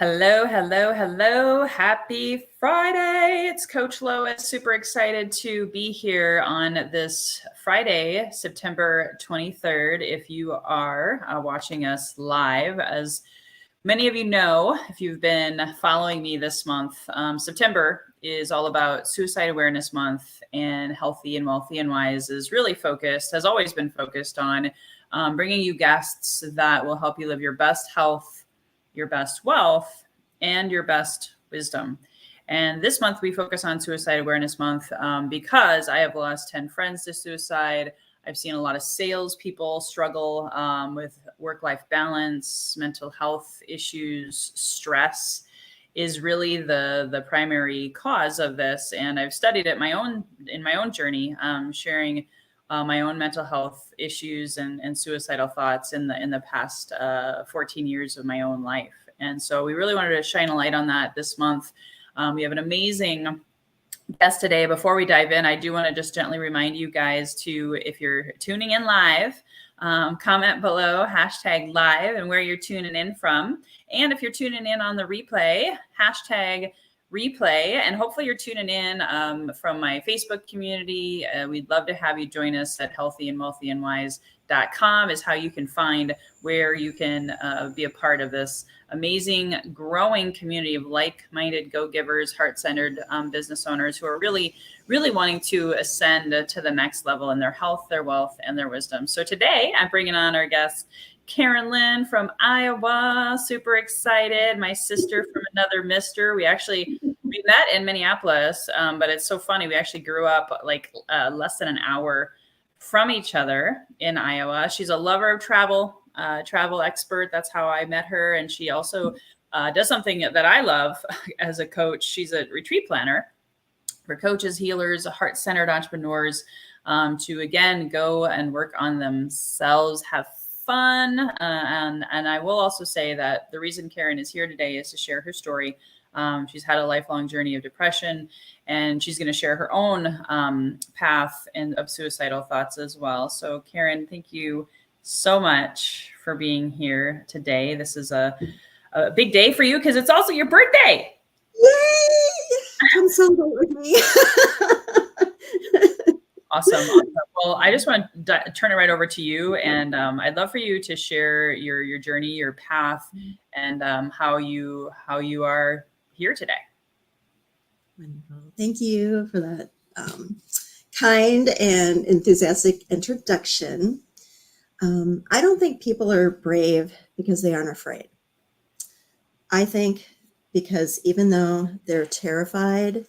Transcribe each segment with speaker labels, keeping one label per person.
Speaker 1: Hello, hello, hello. Happy Friday. It's Coach Lois. Super excited to be here on this Friday, September 23rd. If you are watching us live, as many of you know, if you've been following me this month, September is all about Suicide Awareness Month, and Healthy and Wealthy and Wise is really focused, has always been focused on bringing you guests that will help you live your best health, your best wealth, and your best wisdom. And this month we focus on Suicide Awareness Month because I have lost 10 friends to suicide. I've seen a lot of salespeople struggle with work-life balance, mental health issues, stress is really the primary cause of this. And I've studied it in my own journey, sharing my own mental health issues and suicidal thoughts in the past 14 years of my own life. And so we really wanted to shine a light on that this month. We have an amazing guest today. Before we dive in, I do want to just gently remind you guys to, if you're tuning in live, comment below #live and where you're tuning in from. And if you're tuning in on the replay, #replay, and hopefully you're tuning in from my Facebook community. We'd love to have you join us at healthyandwealthyandwise.com is how you can find where you can be a part of this amazing growing community of like-minded go-givers, heart-centered business owners who are really wanting to ascend to the next level in their health, their wealth, and their wisdom. So today I'm bringing on our guest, Karen Lynn from Iowa. Super excited. My sister from another mister. We met in Minneapolis, but it's so funny. We actually grew up like less than an hour from each other in Iowa. She's a lover of travel expert. That's how I met her. And she also does something that I love as a coach. She's a retreat planner for coaches, healers, heart-centered entrepreneurs to, again, go and work on themselves, have fun. And I will also say that the reason Karen is here today is to share her story. She's had a lifelong journey of depression, and she's going to share her own path of suicidal thoughts as well. So Karen, thank you so much for being here today. This is a big day for you because it's also your birthday.
Speaker 2: Yay! Come celebrate with me.
Speaker 1: Awesome. Well, I just want to turn it right over to you, and I'd love for you to share your journey, your path, and how you are here today.
Speaker 2: Wonderful. Thank you for that kind and enthusiastic introduction. I don't think people are brave because they aren't afraid. I think because even though they're terrified,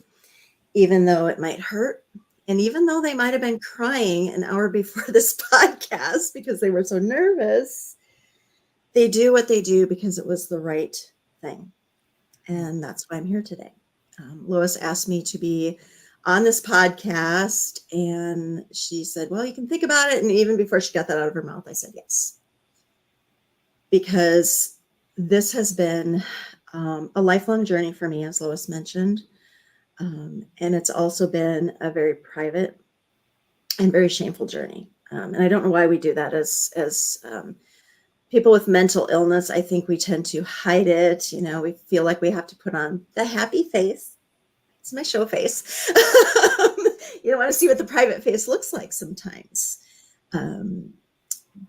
Speaker 2: even though it might hurt, and even though they might have been crying an hour before this podcast because they were so nervous, they do what they do because it was the right thing. And that's why I'm here today. Lois asked me to be on this podcast, and she said, well, you can think about it. And even before she got that out of her mouth, I said yes. Because this has been a lifelong journey for me, as Lois mentioned. And it's also been a very private and very shameful journey. And I don't know why we do that as people with mental illness. I think we tend to hide it. You know, we feel like we have to put on the happy face. It's my show face. You don't want to see what the private face looks like sometimes.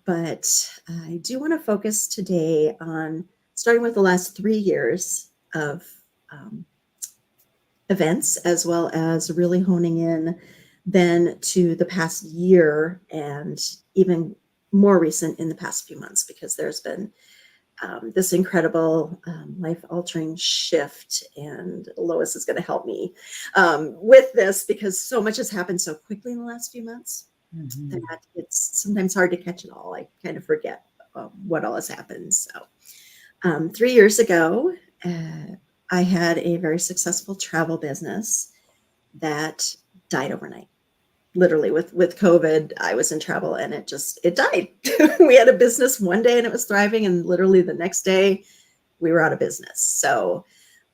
Speaker 2: But I do want to focus today on starting with the last 3 years of events, as well as really honing in then to the past year and even more recent in the past few months, because there's been this incredible life-altering shift, and Lois is going to help me with this because so much has happened so quickly in the last few months that it's sometimes hard to catch it all. I kind of forget what all has happened. So 3 years ago, I had a very successful travel business that died overnight. Literally with COVID, I was in travel and it died. We had a business one day and it was thriving, and literally the next day we were out of business. So,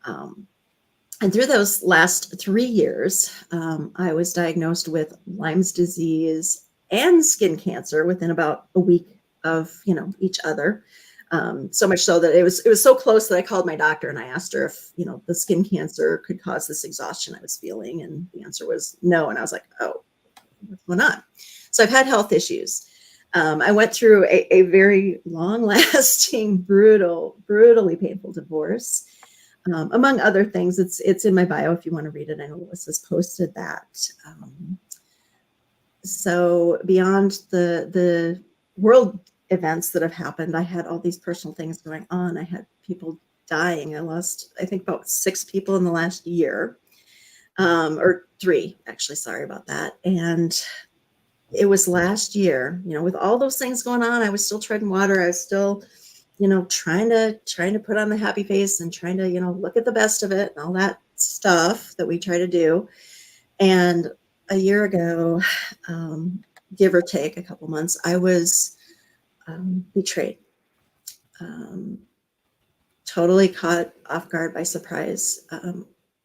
Speaker 2: and through those last 3 years, I was diagnosed with Lyme's disease and skin cancer within about a week of, each other. So much so that it was so close that I called my doctor and I asked her if, the skin cancer could cause this exhaustion I was feeling. And the answer was no. And I was like, oh, what's going on? So I've had health issues. I went through a very long lasting, brutally painful divorce. Among other things, it's in my bio if you want to read it. I know Lois has posted that. So beyond the world events that have happened, I had all these personal things going on. I had people dying. I lost, I think, about 6 people in the last year, or 3, actually. Sorry about that. And it was last year, with all those things going on, I was still treading water. I was still, trying to put on the happy face and trying to, look at the best of it and all that stuff that we try to do. And a year ago, give or take a couple months, I was betrayed, totally caught off guard by surprise,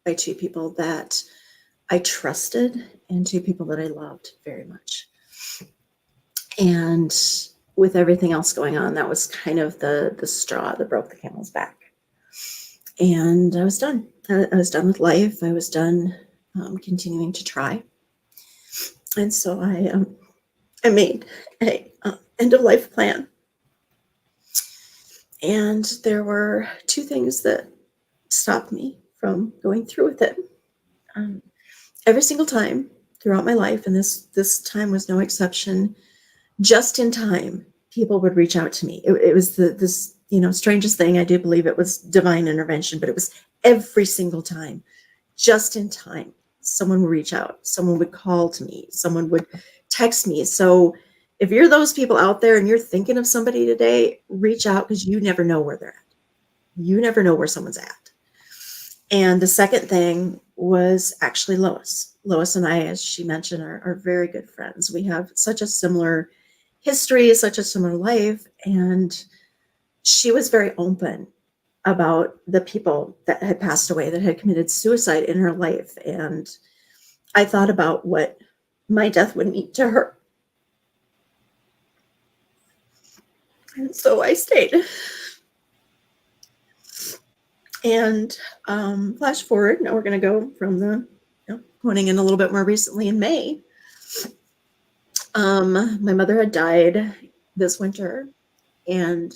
Speaker 2: by 2 people that I trusted and 2 people that I loved very much. And with everything else going on, that was kind of the straw that broke the camel's back. And I was done. I was done with life. I was done continuing to try. And so I made a end of life plan. And there were 2 things that stopped me from going through with it. Every single time throughout my life, and this time was no exception, just in time, people would reach out to me. It was this strangest thing. I do believe it was divine intervention, but it was every single time, just in time. Someone would reach out. Someone would call to me. Someone would text me. So if you're those people out there and you're thinking of somebody today, reach out, because you never know where they're at. You never know where someone's at. And the second thing was actually Lois. Lois and I, as she mentioned, are very good friends. We have such a similar history, such a similar life. And she was very open about the people that had passed away, that had committed suicide in her life. And I thought about what my death would mean to her. And so I stayed. And flash forward, now we're going to go from going in a little bit more recently in May. My mother had died this winter, and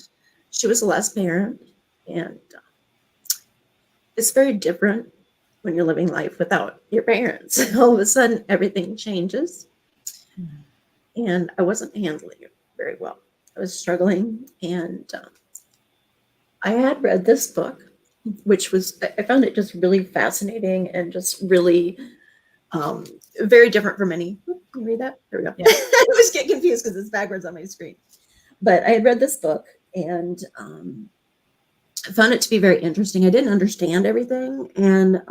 Speaker 2: she was the last parent. And it's very different when you're living life without your parents. All of a sudden, everything changes. And I wasn't handling it very well. I was struggling. And I had read this book, which was, I found it just really fascinating and just really very different from any. Can you read that? There we go. Yeah. I always get confused because it's backwards on my screen. But I had read this book, and I found it to be very interesting. I didn't understand everything. And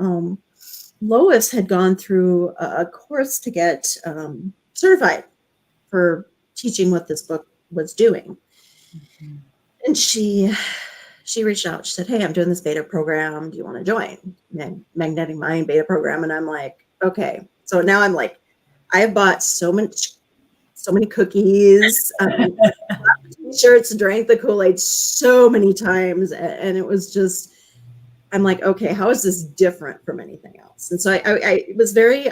Speaker 2: Lois had gone through a course to get certified for teaching what this book was doing. Mm-hmm. And she reached out. She said, "Hey, I'm doing this beta program. Do you want to join?" Magnetic Mind beta program. And I'm like, okay. So now I'm like, I have bought so many cookies, t-shirts, drank the Kool-Aid so many times. And it was just, I'm like, okay, how is this different from anything else? And so I was very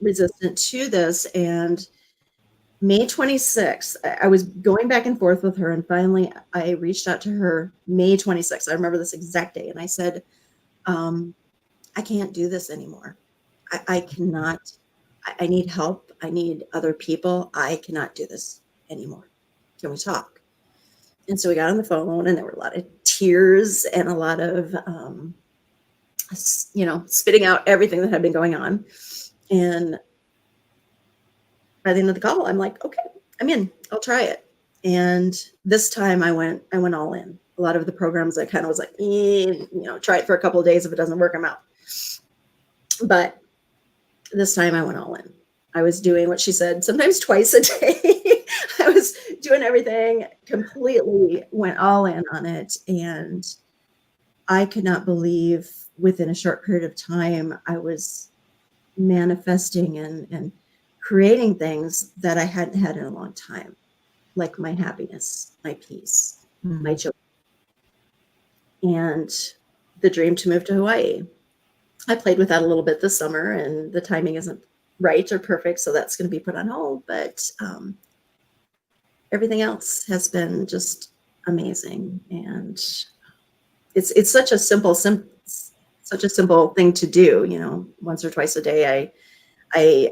Speaker 2: resistant to this. And May 26th, I was going back and forth with her, and finally I reached out to her May 26th. I remember this exact day. And I said, I can't do this anymore. I cannot, I need help. I need other people. I cannot do this anymore. Can we talk? And so we got on the phone, and there were a lot of tears and a lot of, spitting out everything that had been going on. And by the end of the call, I'm like, okay, I'm in. I'll try it. And this time I went all in. A lot of the programs I kind of was like, try it for a couple of days. If it doesn't work, I'm out. But this time I went all in. I was doing what she said, sometimes twice a day. I was doing everything, completely went all in on it. And I could not believe within a short period of time, I was manifesting and creating things that I hadn't had in a long time. like my happiness, my peace, my
Speaker 1: Mm.
Speaker 2: joy, and the dream to move to Hawaii. I played with that a little bit this summer, and the timing isn't right or perfect, so that's going to be put on hold. But everything else has been just amazing, and it's such a such a simple thing to do. You know, once or twice a day, I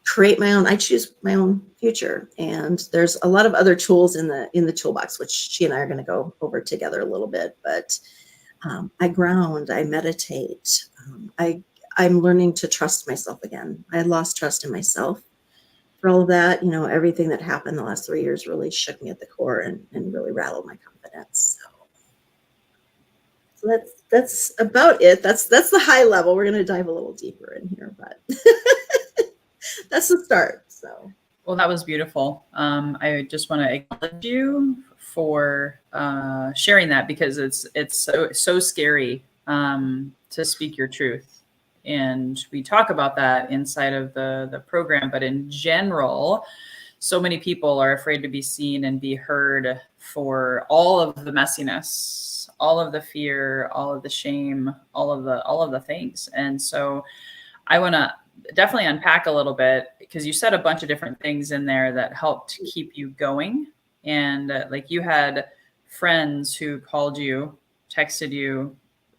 Speaker 2: create my own. I choose my own future, and there's a lot of other tools in the toolbox, which she and I are going to go over together a little bit. But I ground, I meditate, I'm learning to trust myself again. I lost trust in myself for all of that. You know, everything that happened the last 3 years really shook me at the core and really rattled my confidence. So that's about it. That's the high level. We're going to dive a little deeper in here, but that's the start. So.
Speaker 1: Well, that was beautiful. I just want to acknowledge you for sharing that, because it's so scary to speak your truth, and we talk about that inside of the program. But in general, so many people are afraid to be seen and be heard for all of the messiness, all of the fear, all of the shame, all of the things. And so I want to definitely unpack a little bit, because you said a bunch of different things in there that helped keep you going. And like, you had friends who called you, texted you,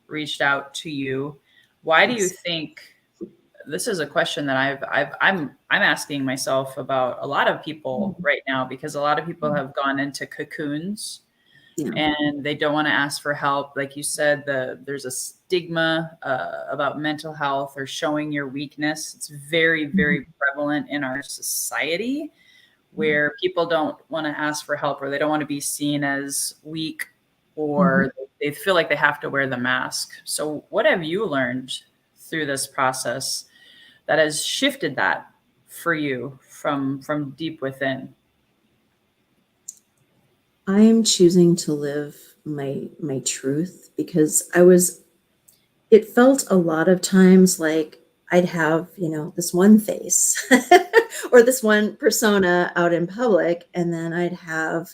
Speaker 1: reached out to you. Why do you
Speaker 2: Yes.
Speaker 1: think, this is a question that I'm asking myself about a lot of people right now, because a lot of people have gone into cocoons
Speaker 2: Yeah.
Speaker 1: and they don't want to ask for help. Like you said, there's a stigma about mental health or showing your weakness. It's very, very prevalent in our society, where people don't want to ask for help, or they don't want to be seen as weak, or they feel like they have to wear the mask. So what have you learned through this process that has shifted that for you from deep within?
Speaker 2: I'm choosing to live my truth, because it felt a lot of times like I'd have, you know, this one face or this one persona out in public, and then I'd have,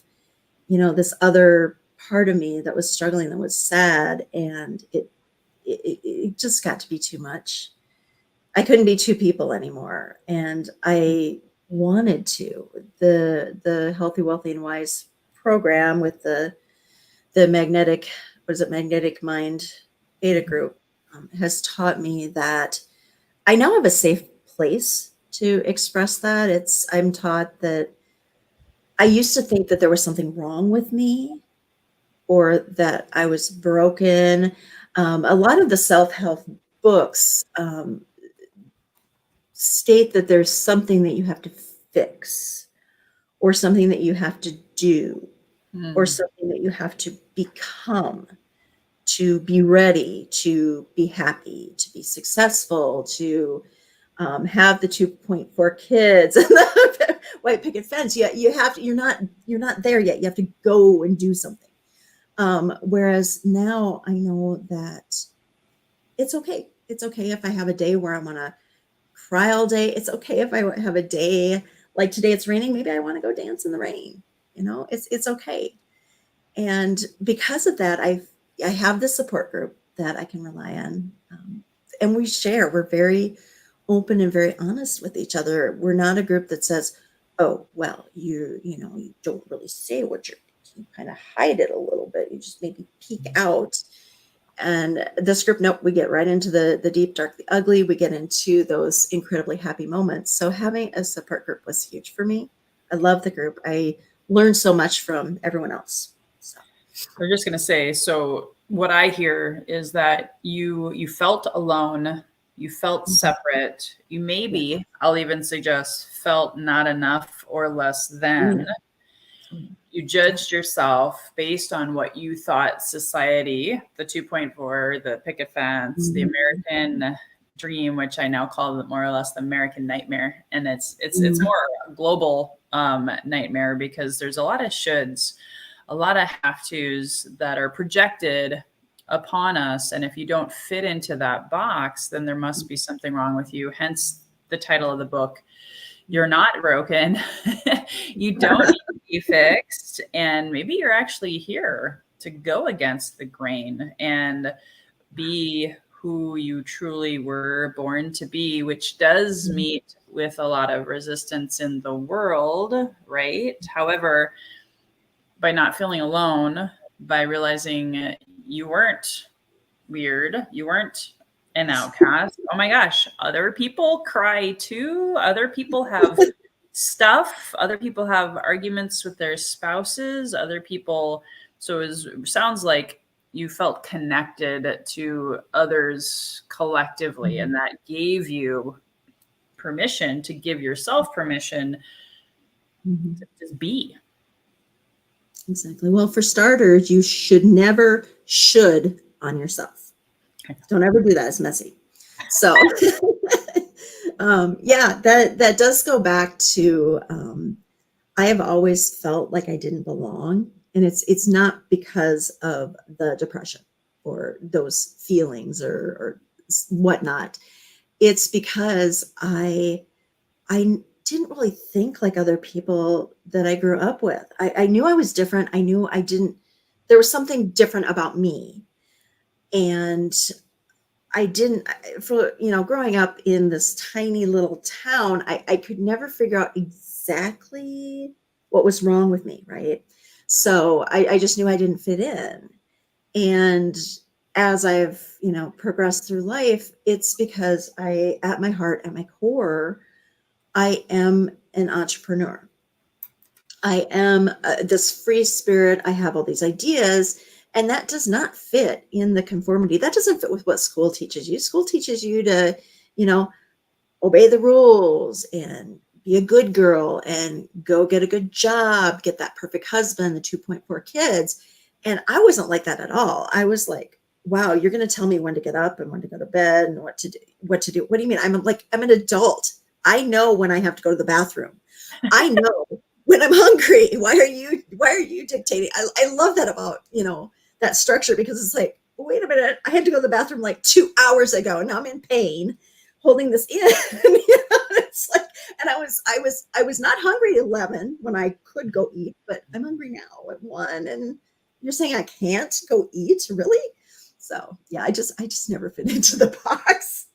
Speaker 2: you know, this other part of me that was struggling, that was sad, and it just got to be too much. I couldn't be two people anymore, and I wanted to. The Healthy, Wealthy, and Wise program with the magnetic, what is it, magnetic mind beta group, has taught me that I now have a safe place to express that. I'm taught that I used to think that there was something wrong with me, or that I was broken. A lot of the self-help books state that there's something that you have to fix, or something that you have to do, or
Speaker 1: Mm.
Speaker 2: something that you have to become, to be ready, to be happy, to be successful, to have the 2.4 kids and the white picket fence. You have to. You're not there yet. You have to go and do something. Whereas now I know that it's okay. It's okay if I have a day where I want to cry all day. It's okay if I have a day like today. It's raining. Maybe I want to go dance in the rain. You know, it's okay. And because of that, I have this support group that I can rely on, and we share. We're very open and very honest with each other. We're not a group that says, "Oh, well, you know, you don't really say what you kind of hide it a little bit. You just maybe peek out." And this group, nope, we get right into the deep, dark, the ugly. We get into those incredibly happy moments. So having a support group was huge for me. I love the group. I learned so much from everyone else. So.
Speaker 1: I'm just going to say, so what I hear is that you felt alone, you felt separate, you
Speaker 2: Yeah.
Speaker 1: maybe, I'll even suggest, felt not enough or less
Speaker 2: Oh,
Speaker 1: than.
Speaker 2: yeah. Oh, yeah.
Speaker 1: You judged yourself based on what you thought society, the 2.4, the picket fence, the
Speaker 2: Mhm.
Speaker 1: American dream, which I now call it more or less the American nightmare. And it's
Speaker 2: Mhm.
Speaker 1: more a global nightmare, because there's a lot of shoulds, a lot of have tos that are projected upon us. And if you don't fit into that box, then there must be something wrong with you. Hence the title of the book, you're not broken. You don't need to be fixed. And maybe you're actually here to go against the grain and be who you truly were born to be, which does meet with a lot of resistance in the world, right? However, by not feeling alone, by realizing you weren't weird, you weren't an outcast. Oh my gosh, other people cry too. Other people have stuff. Other people have arguments with their spouses. Other people, so it sounds like you felt connected to others collectively, and that gave you permission to give yourself permission to just be.
Speaker 2: Exactly. Well, for starters, you should never should on yourself. Don't ever do that. It's messy. So, yeah, that does go back to I have always felt like I didn't belong, and it's not because of the depression or those feelings or whatnot. It's because I didn't really think like other people that I grew up with. I knew I was different. I knew I didn't, there was something different about me. And I didn't, for, growing up in this tiny little town, I could never figure out exactly what was wrong with me. Right. So I just knew I didn't fit in. And as I've, progressed through life, it's because at my heart, at my core, I am an entrepreneur. I am this free spirit. I have all these ideas, and that does not fit in the conformity. That doesn't fit with what school teaches you. School teaches you to, obey the rules and be a good girl and go get a good job, get that perfect husband, the 2.4 kids. And I wasn't like that at all. I was like, wow, you're going to tell me when to get up and when to go to bed and what to do. What do you mean? I'm an adult. I know when I have to go to the bathroom. I know when I'm hungry. Why are you dictating? I love that about, that structure, because it's like, wait a minute, I had to go to the bathroom like 2 hours ago. And now I'm in pain holding this in. It's like, and I was not hungry at 11 when I could go eat, but I'm hungry now at 1. And you're saying I can't go eat, really? So yeah, I just never fit into the box.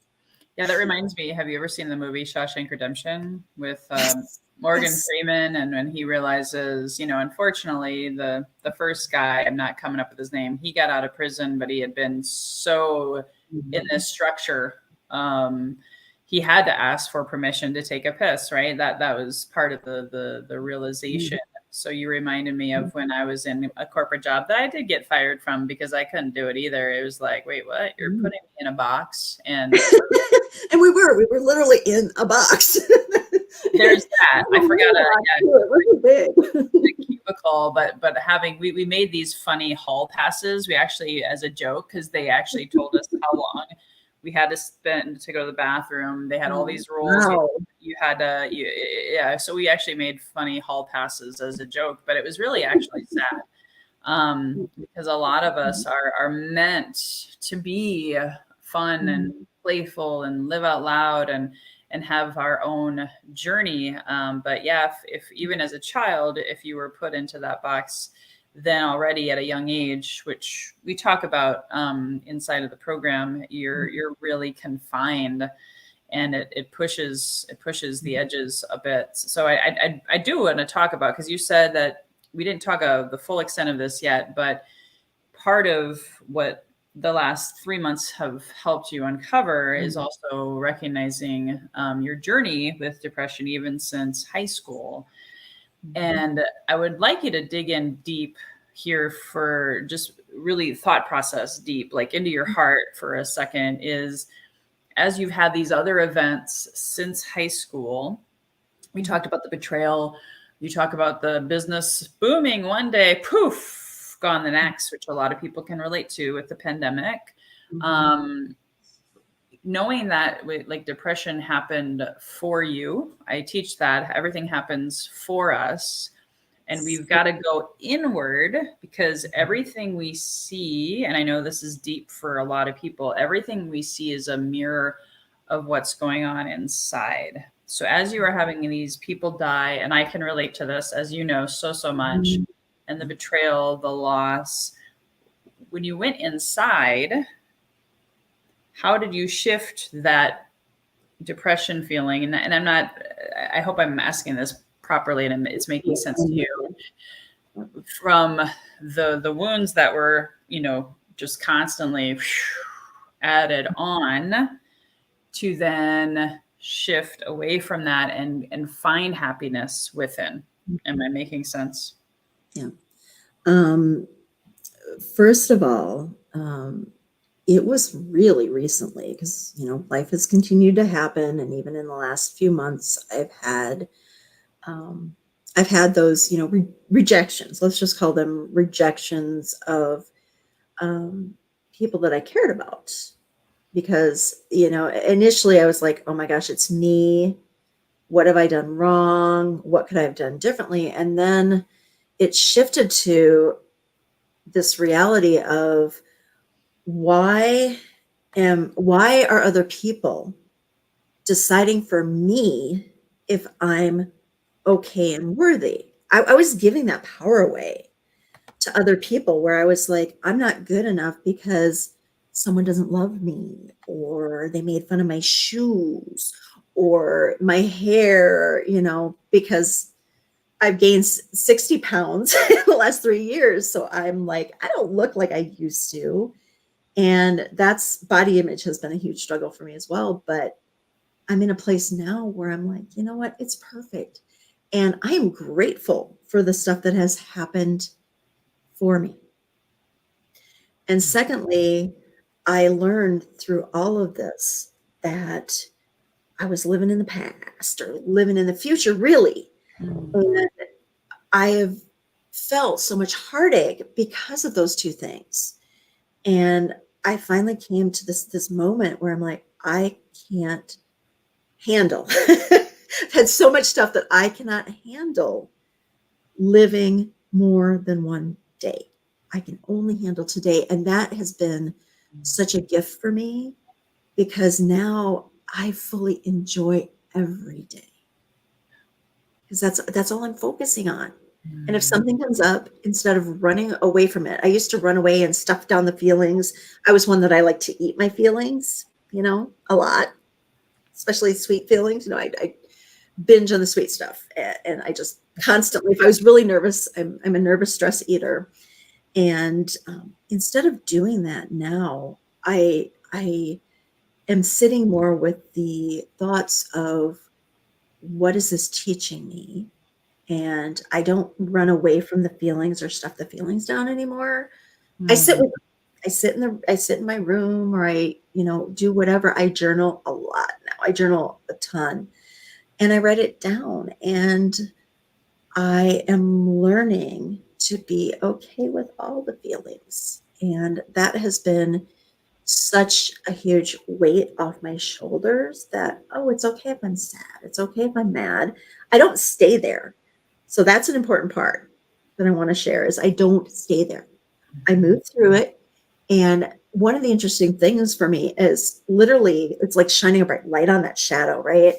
Speaker 1: Yeah, that reminds me. Have you ever seen the movie Shawshank Redemption with
Speaker 2: Yes.
Speaker 1: Morgan
Speaker 2: Yes.
Speaker 1: Freeman? And when he realizes, unfortunately, the first guy, I'm not coming up with his name, he got out of prison, but he had been so in this structure. He had to ask for permission to take a piss, right? That was part of the realization. So you reminded me of when I was in a corporate job that I did get fired from because I couldn't do it either. It was like, wait, what? You're putting me in a box, and
Speaker 2: and we were literally in a box.
Speaker 1: There's that. I forgot
Speaker 2: it wasn't big.
Speaker 1: the cubicle, but having we made these funny hall passes. We actually, as a joke, because they actually told us how long we had to spend to go to the bathroom. They had all these rules.
Speaker 2: Wow.
Speaker 1: You had to, yeah. So we actually made funny hall passes as a joke, but it was really actually sad because a lot of us are meant to be fun and playful and live out loud and have our own journey. But yeah, if even as a child, if you were put into that box, then already at a young age, which we talk about inside of the program, you're really confined, and it pushes the edges a bit. So I do want to talk about, because you said that we didn't talk of the full extent of this yet, but part of what the last 3 months have helped you uncover is also recognizing your journey with depression, even since high school. And I would like you to dig in deep here for just really thought process deep, like into your heart for a second, is as you've had these other events since high school, we talked about the betrayal, you talk about the business booming one day, poof, gone the next, which a lot of people can relate to with the pandemic. Knowing that like depression happened for you, I teach that everything happens for us, and we've got to go inward, because everything we see, and I know this is deep for a lot of people, everything we see is a mirror of what's going on inside. So as you are having these people die, and I can relate to this, as you know, so much, and the betrayal, the loss, when you went inside, how did you shift that depression feeling? And I'm not, I hope I'm asking this properly and it's making sense to you, from the wounds that were, just constantly added on, to then shift away from that and find happiness within. Am I making sense?
Speaker 2: Yeah. First of all, it was really recently because, life has continued to happen. And even in the last few months, I've had those, rejections. Let's just call them rejections of people that I cared about. Because, initially I was like, oh my gosh, it's me. What have I done wrong? What could I have done differently? And then it shifted to this reality of why are other people deciding for me if I'm okay and worthy? I was giving that power away to other people, where I was like, I'm not good enough because someone doesn't love me, or they made fun of my shoes or my hair, because I've gained 60 pounds in the last 3 years. So I'm like, I don't look like I used to. And that's body image has been a huge struggle for me as well. But I'm in a place now where I'm like, you know what? It's perfect. And I am grateful for the stuff that has happened for me. And secondly, I learned through all of this that I was living in the past or living in the future, really. And I have felt so much heartache because of those two things. And I finally came to this moment where I'm like, I can't handle. I've had so much stuff that I cannot handle living more than one day. I can only handle today. And that has been such a gift for me, because now I fully enjoy every day. Because that's all I'm focusing on. And if something comes up, instead of running away from it, I used to run away and stuff down the feelings. I was one that I like to eat my feelings, a lot, especially sweet feelings. I binge on the sweet stuff, and I just constantly, if I was really nervous, I'm a nervous stress eater. And instead of doing that now, I am sitting more with the thoughts of, what is this teaching me? And I don't run away from the feelings or stuff the feelings down anymore. I sit with I sit in my room, or I, do whatever. I journal a lot now. I journal a ton, and I write it down, and I am learning to be okay with all the feelings. And that has been such a huge weight off my shoulders, that, oh, it's okay if I'm sad. It's okay if I'm mad. I don't stay there. So that's an important part that I want to share, is I don't stay there. I move through it. And one of the interesting things for me is, literally, it's like shining a bright light on that shadow, right?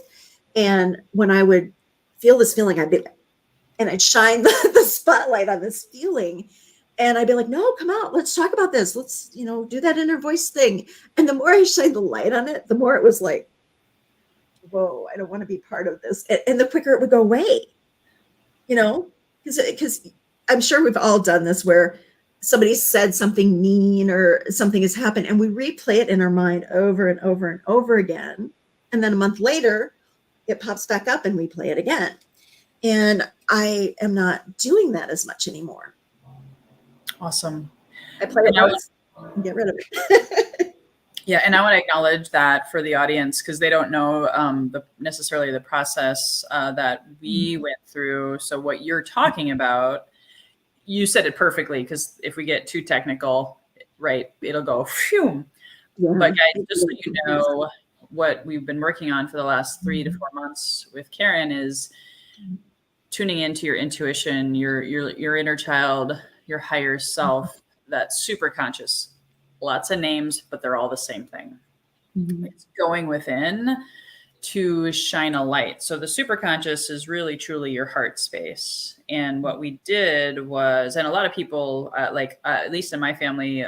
Speaker 2: And when I would feel this feeling, I'd shine the spotlight on this feeling. And I'd be like, no, come out. Let's talk about this. Let's, do that inner voice thing. And the more I shined the light on it, the more it was like, whoa, I don't want to be part of this. And the quicker it would go away, because I'm sure we've all done this, where somebody said something mean or something has happened, and we replay it in our mind over and over and over again. And then a month later, it pops back up and we play it again. And I am not doing that as much anymore.
Speaker 1: Awesome.
Speaker 2: I play it once and get rid of it.
Speaker 1: Yeah, and I want to acknowledge that for the audience, because they don't know necessarily the process that we went through. So what you're talking about, you said it perfectly, because if we get too technical, right, it'll go phew. Yeah, but guys, just so you know, what we've been working on for the last 3 to 4 months with Karen is tuning into your intuition, your inner child, your higher self, that's super conscious. Lots of names, but they're all the same thing. It's going within to shine a light. So the superconscious is really truly your heart space. And what we did was, and a lot of people, at least in my family,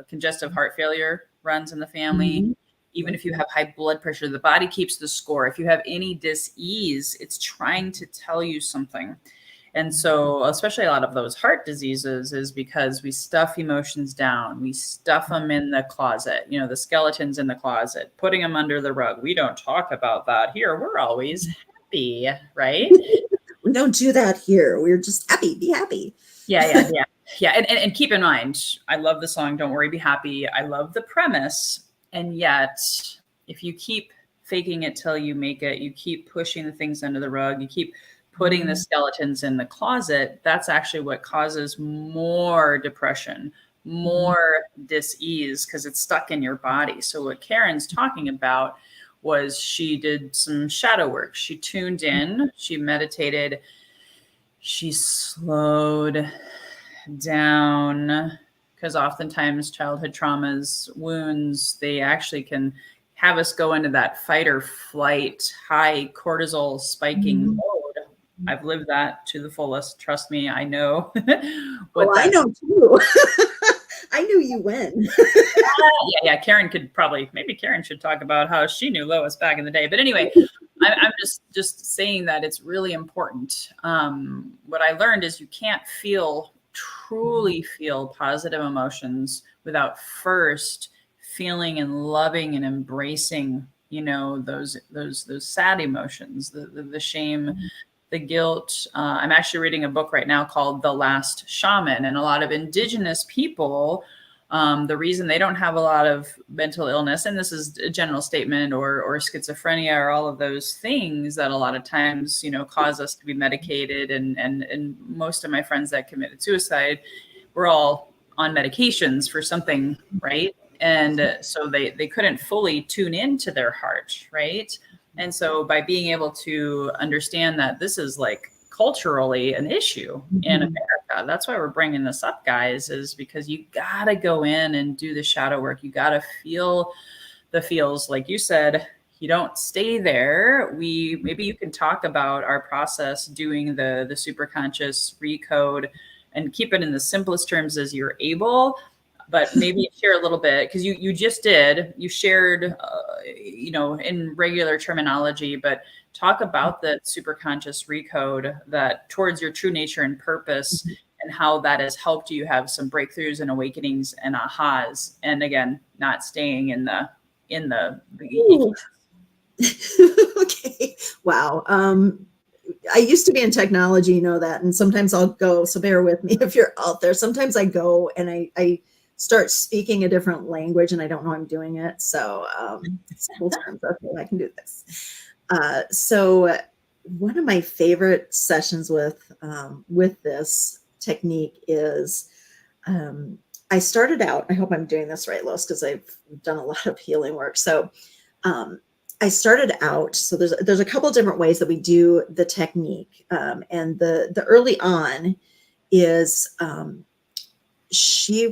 Speaker 1: congestive heart failure runs in the family.
Speaker 2: Mhm.
Speaker 1: Even if you have high blood pressure, the body keeps the score. If you have any dis-ease, it's trying to tell you something. And so, especially a lot of those heart diseases is because we stuff emotions down. We stuff them in the closet, the skeletons in the closet, putting them under the rug. We don't talk about that here. We're always happy, right?
Speaker 2: We don't do that here. We're just happy. Be happy.
Speaker 1: Yeah. And keep in mind, I love the song Don't Worry, Be Happy. I love the premise. And yet, if you keep faking it till you make it, you keep pushing the things under the rug, you keep putting the skeletons in the closet, that's actually what causes more depression, more dis-ease, because it's stuck in your body. So what Karen's talking about was she did some shadow work. She tuned in, she meditated, she slowed down, because oftentimes childhood traumas, wounds, they actually can have us go into that fight or flight, high cortisol spiking mode. I've lived that to the fullest. Trust me, I know what
Speaker 2: I
Speaker 1: that.
Speaker 2: know too. I knew you when.
Speaker 1: Yeah. Maybe Karen should talk about how she knew Lois back in the day. But anyway, I'm just saying that it's really important. What I learned is you can't truly feel positive emotions without first feeling and loving and embracing, those sad emotions, the shame, the guilt. I'm actually reading a book right now called The Last Shaman, and a lot of indigenous people, the reason they don't have a lot of mental illness, and this is a general statement, or schizophrenia, or all of those things that a lot of times, cause us to be medicated. And most of my friends that committed suicide were all on medications for something, right? And so they couldn't fully tune into their heart, right? And so by being able to understand that this is like culturally an issue in America, that's why we're bringing this up, guys, is because you got to go in and do the shadow work. You got to feel the feels. Like you said, you don't stay there. Maybe you can talk about our process doing the superconscious recode and keep it in the simplest terms as you're able. But maybe share a little bit, because you shared, in regular terminology, but talk about the superconscious recode that towards your true nature and purpose, and how that has helped you have some breakthroughs and awakenings and ahas. And again, not staying in the
Speaker 2: Okay. Wow. I used to be in technology, that, and sometimes I'll go, so bear with me if you're out there. Sometimes I go and I start speaking a different language and I don't know I'm doing it. So simple terms, okay, I can do this. So one of my favorite sessions with this technique is I started out, I hope I'm doing this right, Lois, because I've done a lot of healing work. So I started out, so there's a couple of different ways that we do the technique. And the early on is we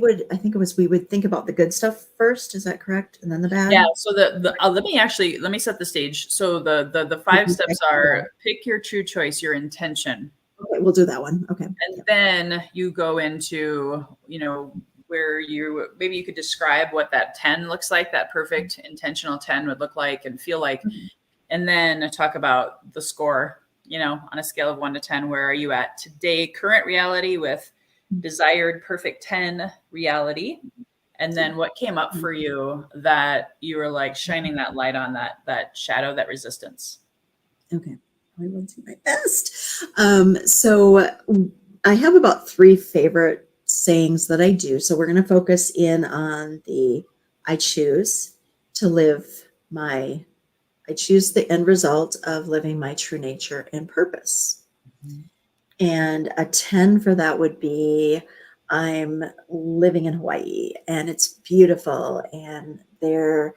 Speaker 2: would think about the good stuff first. Is that correct? And then the bad?
Speaker 1: Yeah. So let me set the stage. So the 5 steps are: pick your true choice, your intention.
Speaker 2: Okay, we'll do that one. Okay.
Speaker 1: And then you go into, where maybe you could describe what that 10 looks like, that perfect intentional 10 would look like and feel like, and then talk about the score, on a scale of 1 to 10, where are you at today, current reality, with desired perfect 10 reality. And then what came up for you that you were like shining that light on, that shadow, that resistance.
Speaker 2: Okay. I will do my best. So I have about 3 favorite sayings that I do. So we're going to focus in on I choose the end result of living my true nature and purpose. And a 10 for that would be, I'm living in Hawaii and it's beautiful. And I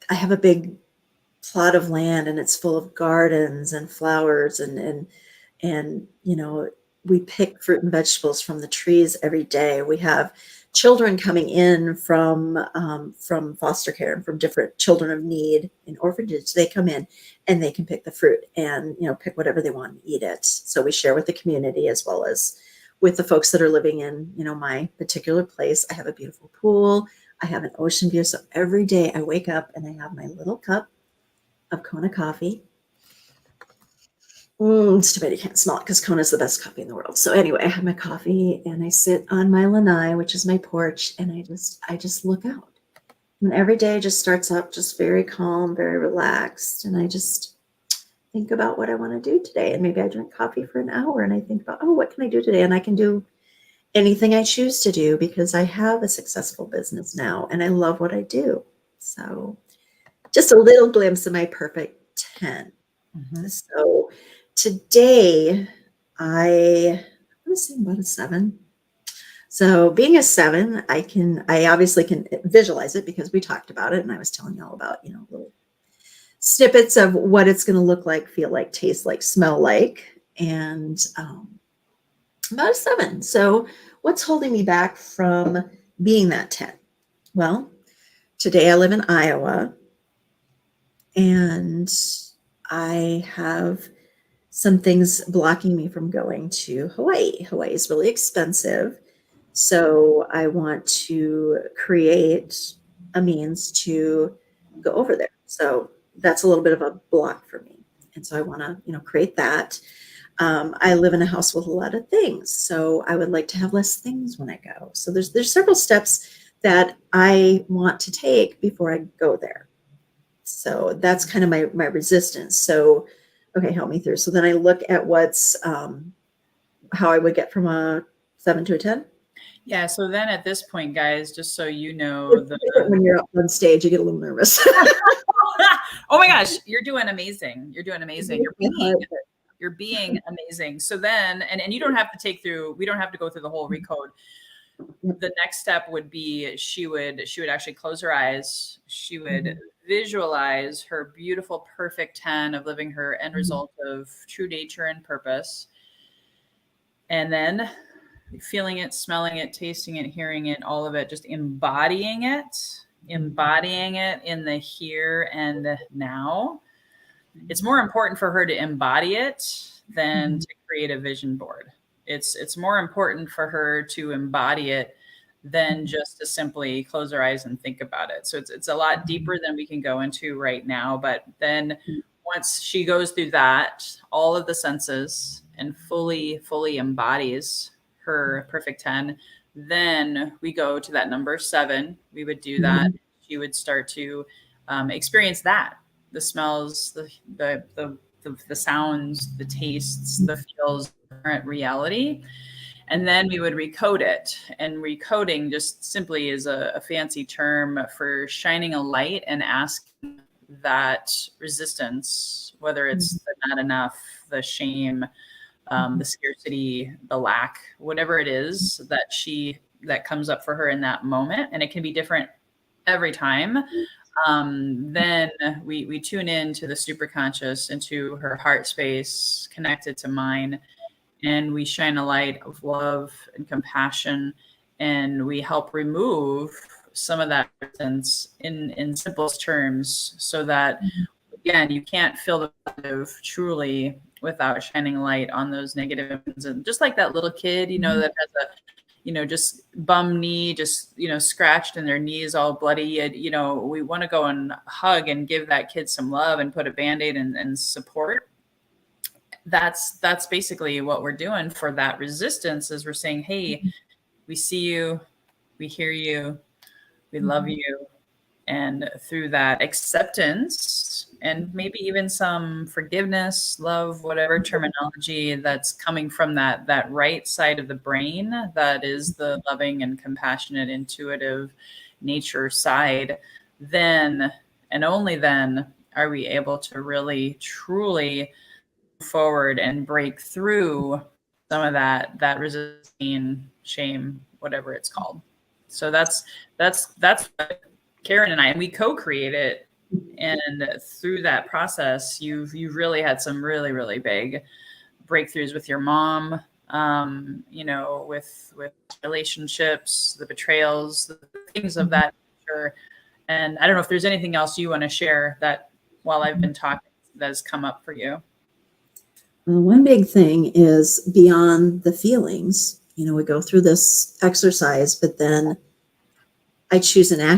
Speaker 2: have a big plot of land and it's full of gardens and flowers and we pick fruit and vegetables from the trees every day. We have children coming in from foster care and from different children of need in orphanages. They come in and they can pick the fruit and, you know, pick whatever they want and eat it. So we share with the community as well as with the folks that are living in, you know, my particular place. I have a beautiful pool. I have an ocean view. So every day I wake up and I have my little cup of Kona coffee. It's too bad you can't smell it because Kona's the best coffee in the world. So anyway, I have my coffee and I sit on my lanai, which is my porch, and I just look out. And every day just starts up just very calm, very relaxed, and I just think about what I want to do today. And maybe I drink coffee for an hour and I think about, oh, what can I do today? And I can do anything I choose to do because I have a successful business now and I love what I do. So just a little glimpse of my perfect 10.
Speaker 1: Mm-hmm.
Speaker 2: So today I'm going to say about a 7. So being a 7, I obviously can visualize it because we talked about it and I was telling you all about, you know, little snippets of what it's going to look like, feel like, taste like, smell like, and about a 7. So what's holding me back from being that 10? Well, today I live in Iowa and I have some things blocking me from going to Hawaii. Hawaii is really expensive. So I want to create a means to go over there. So that's a little bit of a block for me. And so I want to, you know, create that. I live in a house with a lot of things. So I would like to have less things when I go. So there's several steps that I want to take before I go there. So that's kind of my resistance. So, okay, help me through. So then I look at what's how I would get from a 7 to a 10.
Speaker 1: Yeah. So then at this point, guys, just so you know,
Speaker 2: When you're up on stage, you get a little nervous.
Speaker 1: oh my gosh, you're doing amazing. You're doing amazing. You're being amazing. So then, and you don't have to we don't have to go through the whole recode. The next step would be she would actually close her eyes. She would visualize her beautiful, perfect 10 of living her end result of true nature and purpose. And then feeling it, smelling it, tasting it, hearing it, all of it, just embodying it in the here and now. It's more important for her to embody it than to create a vision board. It's more important for her to embody it than just to simply close her eyes and think about it. So it's a lot deeper than we can go into right now. But then once she goes through that, all of the senses and fully embodies her perfect 10, then we go to that number 7. We would do that. She would start to experience that. The smells, the sounds, the tastes, the feels, current reality. And then we would recode it. And recoding just simply is a fancy term for shining a light and asking that resistance, whether it's the not enough, the shame, the scarcity, the lack, whatever it is that comes up for her in that moment. And it can be different every time. Then we tune in to the superconscious, into her heart space, connected to mine, and we shine a light of love and compassion, and we help remove some of that resistance in simplest terms, so that again, you can't feel the positive truly without shining light on those negative emotions. And just like that little kid, you know, that has a just bum knee, just, scratched and their knees all bloody. We want to go and hug and give that kid some love and put a Band-Aid and support. That's basically what we're doing for that resistance, is we're saying, hey, we see you, we hear you, we love you. And through that acceptance and maybe even some forgiveness, love, whatever terminology that's coming from that right side of the brain, that is the loving and compassionate, intuitive nature side, then and only then are we able to really, truly move forward and break through some of that resistance, shame, whatever it's called. So that's what Karen and I, and we co-create it. And through that process, you've really had some really, really big breakthroughs with your mom, with relationships, the betrayals, the things of that nature. And I don't know if there's anything else you want to share that while I've been talking that has come up for you.
Speaker 2: One big thing is beyond the feelings. We go through this exercise, but then I choose an action